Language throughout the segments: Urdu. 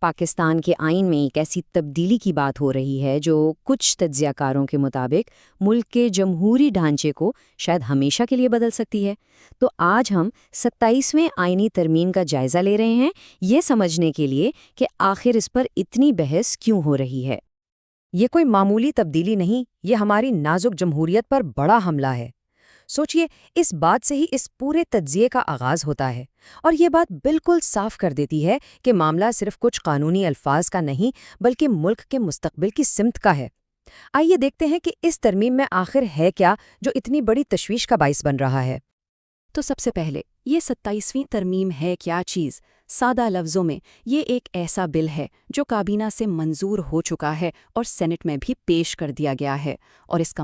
پاکستان کے آئین میں ایک ایسی تبدیلی کی بات ہو رہی ہے جو کچھ تجزیہ کاروں کے مطابق ملک کے جمہوری ڈھانچے کو شاید ہمیشہ کے لیے بدل سکتی ہے۔ تو آج ہم 27ویں آئینی ترمیم کا جائزہ لے رہے ہیں، یہ سمجھنے کے لیے کہ آخر اس پر اتنی بحث کیوں ہو رہی ہے۔ یہ کوئی معمولی تبدیلی نہیں، یہ ہماری نازک جمہوریت پر بڑا حملہ ہے۔ سوچئے، اس بات سے ہی اس پورے تجزیے کا آغاز ہوتا ہے، اور یہ بات بالکل صاف کر دیتی ہے کہ معاملہ صرف کچھ قانونی الفاظ کا نہیں بلکہ ملک کے مستقبل کی سمت کا ہے۔ آئیے دیکھتے ہیں کہ اس ترمیم میں آخر ہے کیا جو اتنی بڑی تشویش کا باعث بن رہا ہے۔ تو سب سے پہلے یہ 27ویں ترمیم ہے کیا چیز؟ سادہ لفظوں میں یہ ایک ایسا بل ہے جو کابینہ سے منظور ہو چکا ہے اور سینٹ میں بھی پیش کر دیا گیا ہے، اور اس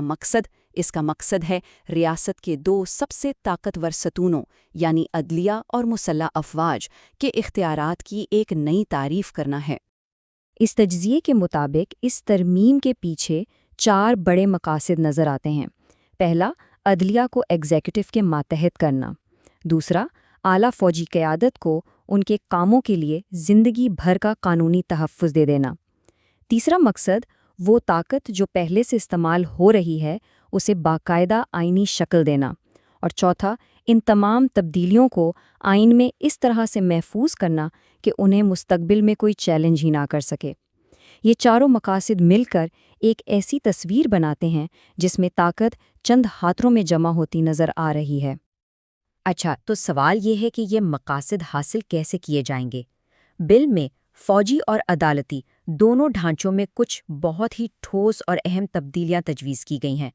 کا مقصد ہے ریاست کے دو سب سے طاقتور ستونوں یعنی عدلیہ اور مسلح افواج کے اختیارات کی ایک نئی تعریف کرنا ہے۔ اس تجزیے کے مطابق اس ترمیم کے پیچھے 4 بڑے مقاصد نظر آتے ہیں۔ پہلا، عدلیہ کو ایگزیکٹو کے ماتحت کرنا۔ دوسرا، اعلیٰ فوجی قیادت کو ان کے کاموں کے لیے زندگی بھر کا قانونی تحفظ دے دینا۔ تیسرا مقصد، وہ طاقت جو پہلے سے استعمال ہو رہی ہے اسے باقاعدہ آئینی شکل دینا۔ اور چوتھا، ان تمام تبدیلیوں کو آئین میں اس طرح سے محفوظ کرنا کہ انہیں مستقبل میں کوئی چیلنج ہی نہ کر سکے۔ یہ چاروں مقاصد مل کر ایک ایسی تصویر بناتے ہیں جس میں طاقت چند ہاتھوں میں جمع ہوتی نظر آ رہی ہے۔ اچھا، تو سوال یہ ہے کہ یہ مقاصد حاصل کیسے کیے جائیں گے؟ بل میں فوجی اور عدالتی دونوں ڈھانچوں میں کچھ بہت ہی ٹھوس اور اہم تبدیلیاں تجویز کی گئی ہیں۔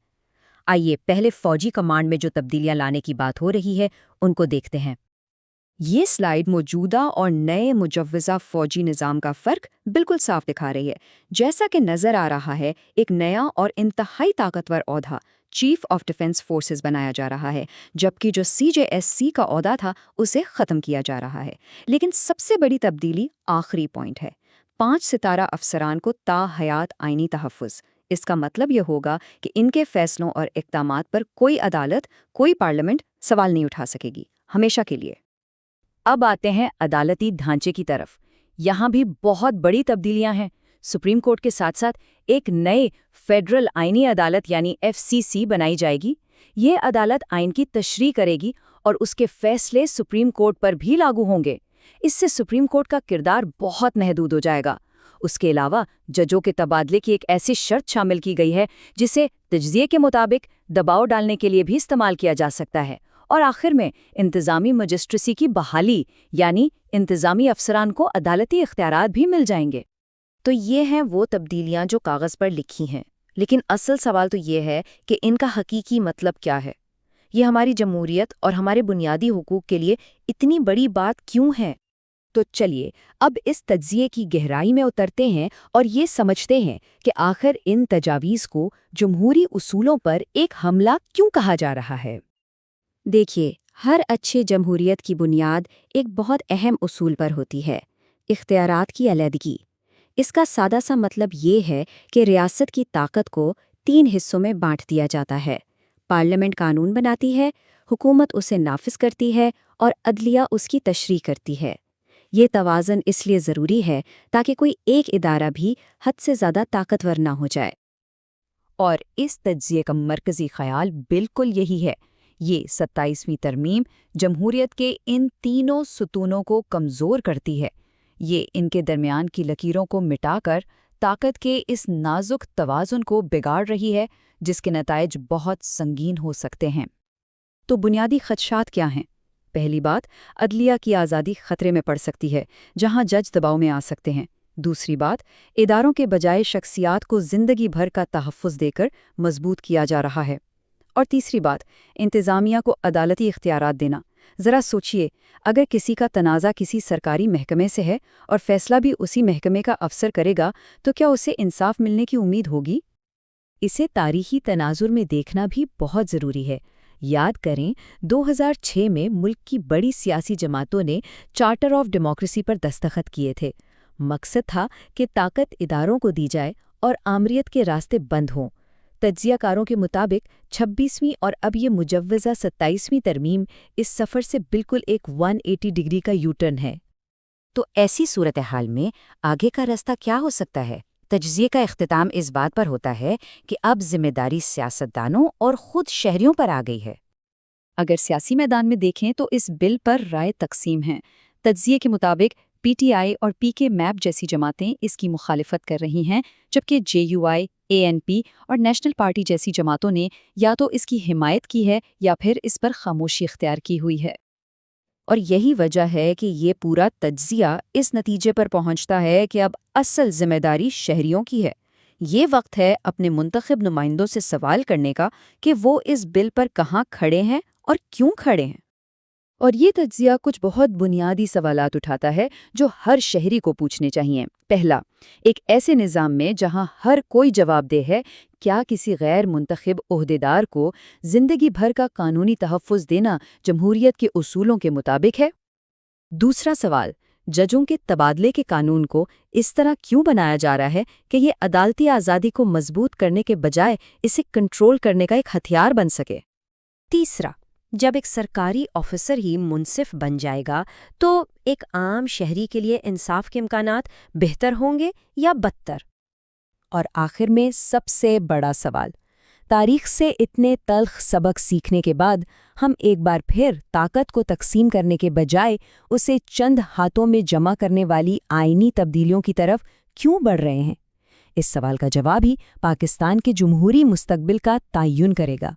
آئیے پہلے فوجی کمانڈ میں جو تبدیلیاں لانے کی بات ہو رہی ہے ان کو دیکھتے ہیں۔ یہ سلائیڈ موجودہ اور نئے مجوزہ فوجی نظام کا فرق بالکل صاف دکھا رہی ہے۔ جیسا کہ نظر آ رہا ہے، ایک نیا اور انتہائی طاقتور عہدہ چیف آف ڈیفنس فورسز بنایا جا رہا ہے، جبکہ جو CJSC کا عہدہ تھا اسے ختم کیا جا رہا ہے۔ لیکن سب سے بڑی تبدیلی آخری پوائنٹ ہے، 5 ستارہ افسران کو تا حیات آئینی تحفظ۔ اس کا مطلب یہ ہوگا کہ ان کے فیصلوں اور اقدامات پر کوئی عدالت، کوئی پارلیمنٹ سوال نہیں اٹھا سکے گی، ہمیشہ کے لیے۔ اب آتے ہیں عدالتی ڈھانچے کی طرف۔ یہاں بھی بہت بڑی تبدیلیاں ہیں۔ سپریم کورٹ کے ساتھ ساتھ ایک نئے فیڈرل آئینی عدالت یعنی FCC بنائی جائے گی۔ یہ عدالت آئین کی تشریح کرے گی اور اس کے فیصلے سپریم کورٹ پر بھی لاگو ہوں گے۔ اس سے سپریم کورٹ کا کردار بہت محدود ہو جائے گا۔ اس کے علاوہ ججوں کے تبادلے کی ایک ایسی شرط شامل کی گئی ہے جسے تجزیے کے مطابق دباؤ ڈالنے کے لیے بھی استعمال کیا جا سکتا ہے۔ اور آخر میں انتظامی مجسٹریسی کی بحالی، یعنی انتظامی افسران کو عدالتی اختیارات بھی مل جائیں گے۔ تو یہ ہیں وہ تبدیلیاں جو کاغذ پر لکھی ہیں، لیکن اصل سوال تو یہ ہے کہ ان کا حقیقی مطلب کیا ہے؟ یہ ہماری جمہوریت اور ہمارے بنیادی حقوق کے لیے اتنی بڑی بات کیوں ہے؟ تو چلیے اب اس تجزیے کی گہرائی میں اترتے ہیں اور یہ سمجھتے ہیں کہ آخر ان تجاویز کو جمہوری اصولوں پر ایک حملہ کیوں کہا جا رہا ہے۔ دیکھیے، ہر اچھے جمہوریت کی بنیاد ایک بہت اہم اصول پر ہوتی ہے، اختیارات کی علیحدگی۔ اس کا سادہ سا مطلب یہ ہے کہ ریاست کی طاقت کو 3 حصوں میں بانٹ دیا جاتا ہے۔ پارلیمنٹ قانون بناتی ہے، حکومت اسے نافذ کرتی ہے اور عدلیہ اس کی تشریح کرتی ہے۔ یہ توازن اس لیے ضروری ہے تاکہ کوئی ایک ادارہ بھی حد سے زیادہ طاقتور نہ ہو جائے۔ اور اس تجزیے کا مرکزی خیال بالکل یہی ہے۔ یہ 27ویں ترمیم جمہوریت کے ان تینوں ستونوں کو کمزور کرتی ہے۔ یہ ان کے درمیان کی لکیروں کو مٹا کر طاقت کے اس نازک توازن کو بگاڑ رہی ہے، جس کے نتائج بہت سنگین ہو سکتے ہیں۔ تو بنیادی خدشات کیا ہیں؟ پہلی بات، عدلیہ کی آزادی خطرے میں پڑ سکتی ہے، جہاں جج دباؤ میں آ سکتے ہیں۔ دوسری بات، اداروں کے بجائے شخصیات کو زندگی بھر کا تحفظ دے کر مضبوط کیا جا رہا ہے۔ اور تیسری بات، انتظامیہ کو عدالتی اختیارات دینا۔ ذرا سوچئے، اگر کسی کا تنازع کسی سرکاری محکمے سے ہے اور فیصلہ بھی اسی محکمے کا افسر کرے گا تو کیا اسے انصاف ملنے کی امید ہوگی؟ اسے تاریخی تناظر میں دیکھنا بھی بہت ضروری ہے۔ یاد کریں، 2006 میں ملک کی بڑی سیاسی جماعتوں نے چارٹر آف ڈیموکریسی پر دستخط کیے تھے۔ مقصد تھا کہ طاقت اداروں کو دی جائے اور آمریت کے راستے بند ہوں۔ تجزیہ کاروں کے مطابق 26ویں اور اب یہ مجوزہ 27ویں ترمیم اس سفر سے بالکل ایک 180 ڈگری کا یو ٹرن ہے۔ تو ایسی صورتحال میں آگے کا راستہ کیا ہو سکتا ہے؟ تجزیے کا اختتام اس بات پر ہوتا ہے کہ اب ذمہ داری سیاستدانوں اور خود شہریوں پر آ گئی ہے۔ اگر سیاسی میدان میں دیکھیں تو اس بل پر رائے تقسیم ہیں۔ تجزیے کے مطابق پی ٹی آئی اور پی کے میپ جیسی جماعتیں اس کی مخالفت کر رہی ہیں، جبکہ جے you I, a N P اور نیشنل پارٹی جیسی جماعتوں نے یا تو اس کی حمایت کی ہے یا پھر اس پر خاموشی اختیار کی ہوئی ہے۔ اور یہی وجہ ہے کہ یہ پورا تجزیہ اس نتیجے پر پہنچتا ہے کہ اب اصل ذمہ داری شہریوں کی ہے۔ یہ وقت ہے اپنے منتخب نمائندوں سے سوال کرنے کا کہ وہ اس بل پر کہاں کھڑے ہیں اور کیوں کھڑے ہیں۔ اور یہ تجزیہ کچھ بہت بنیادی سوالات اٹھاتا ہے جو ہر شہری کو پوچھنے چاہیے۔ پہلا، ایک ایسے نظام میں جہاں ہر کوئی جواب دہ ہے، کیا کسی غیر منتخب عہدیدار کو زندگی بھر کا قانونی تحفظ دینا جمہوریت کے اصولوں کے مطابق ہے؟ دوسرا سوال، ججوں کے تبادلے کے قانون کو اس طرح کیوں بنایا جا رہا ہے کہ یہ عدالتی آزادی کو مضبوط کرنے کے بجائے اسے کنٹرول کرنے کا ایک ہتھیار بن سکے؟ تیسرا، جب ایک سرکاری آفیسر ہی منصف بن جائے گا تو ایک عام شہری کے لیے انصاف کے امکانات بہتر ہوں گے یا بدتر؟ اور آخر میں سب سے بڑا سوال، تاریخ سے اتنے تلخ سبق سیکھنے کے بعد ہم ایک بار پھر طاقت کو تقسیم کرنے کے بجائے اسے چند ہاتھوں میں جمع کرنے والی آئینی تبدیلیوں کی طرف کیوں بڑھ رہے ہیں؟ اس سوال کا جواب ہی پاکستان کے جمہوری مستقبل کا تعین کرے گا۔